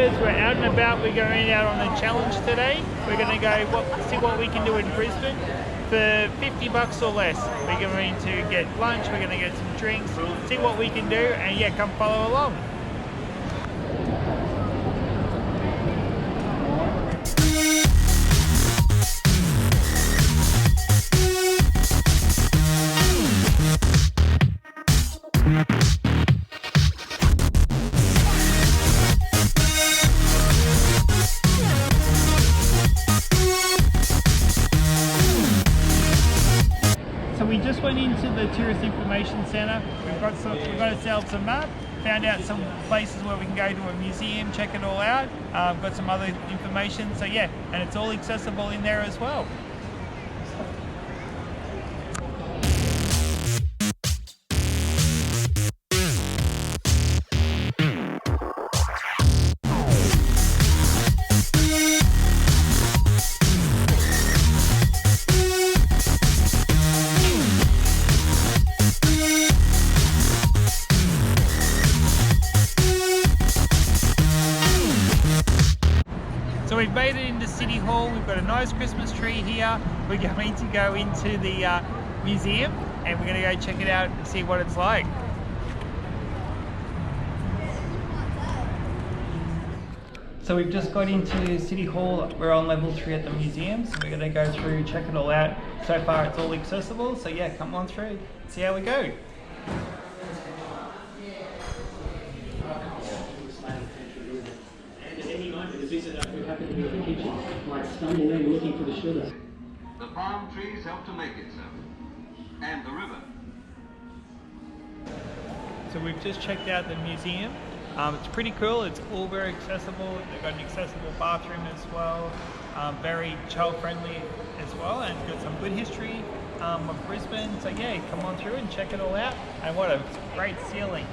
riders, we're out and about. We're going out on a challenge today. We're going to go see what we can do in Brisbane for 50 bucks or less. We're going to get lunch, we're going to get some drinks, see what we can do, and yeah, come follow along. We just went into the Tourist Information Centre. We've got ourselves a map, found out some places where we can go to a museum, check it all out. Got some other information, so yeah, and it's all accessible in there as well. So we've made it into City Hall. We've got a nice Christmas tree here. We're going to go into the museum and we're going to go check it out and see what it's like. So we've just got into City Hall. We're on level 3 at the museum, so we're going to go through, check it all out. So far it's all accessible, so yeah, come on through, see how we go. Visitor who happened to be in the kitchen might stumble in looking for the sugar. The palm trees help to make it so. And the river. So we've just checked out the museum. It's pretty cool, it's all very accessible. They've got an accessible bathroom as well. Very child friendly as well, and got some good history of Brisbane. So yeah, come on through and check it all out. And what a great ceiling.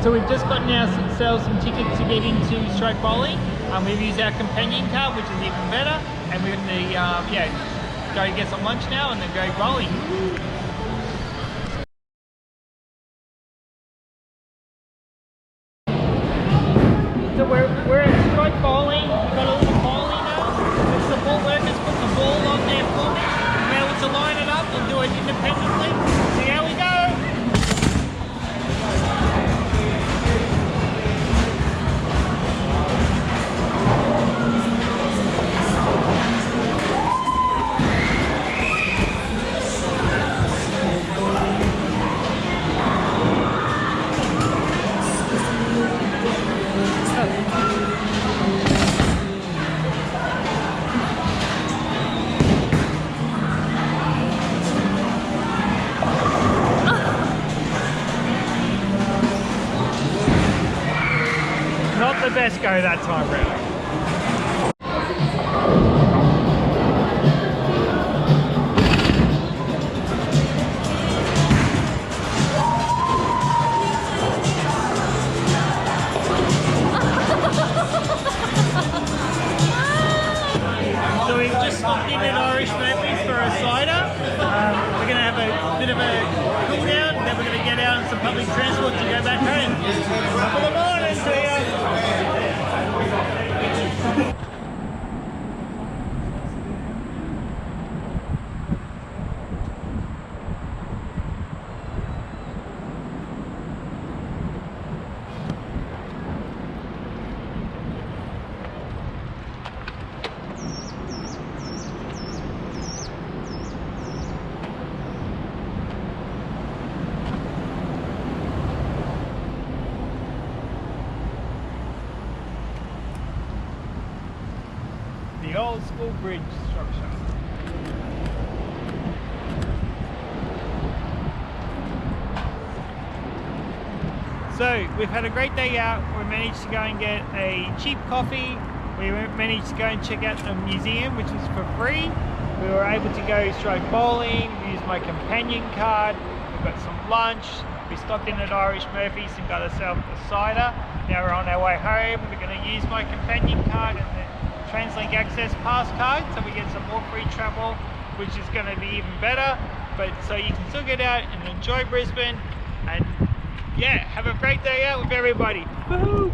So we've just gotten ourselves some tickets to get into stroke bowling. We've used our companion card, which is even better, and we're going to go get some lunch now and then go bowling. So we're at stroke bowling. We've got a little bowling now. The support workers put the ball on there for me. I'm able to line it up and do it independently. See how we go. Not the best go that time round. So we've just stopped in at Irish Mapley's for a cider. We're going to have a bit of a cool down, and then we're going to get out on some public transport to go back home. Top of the morning, see ya! old school bridge structure. So we've had a great day out. We managed to go and get a cheap coffee. We managed to go and check out the museum, which is for free. We were able to go stroke bowling, use my companion card. We got some lunch. We stopped in at Irish Murphy's and got ourselves a cider. Now we're on our way home. We're going to use my companion card and the Translink Access Pass card, so we get some more free travel, which is going to be even better. But so you can still get out and enjoy Brisbane, and yeah, have a great day out with everybody. Woohoo!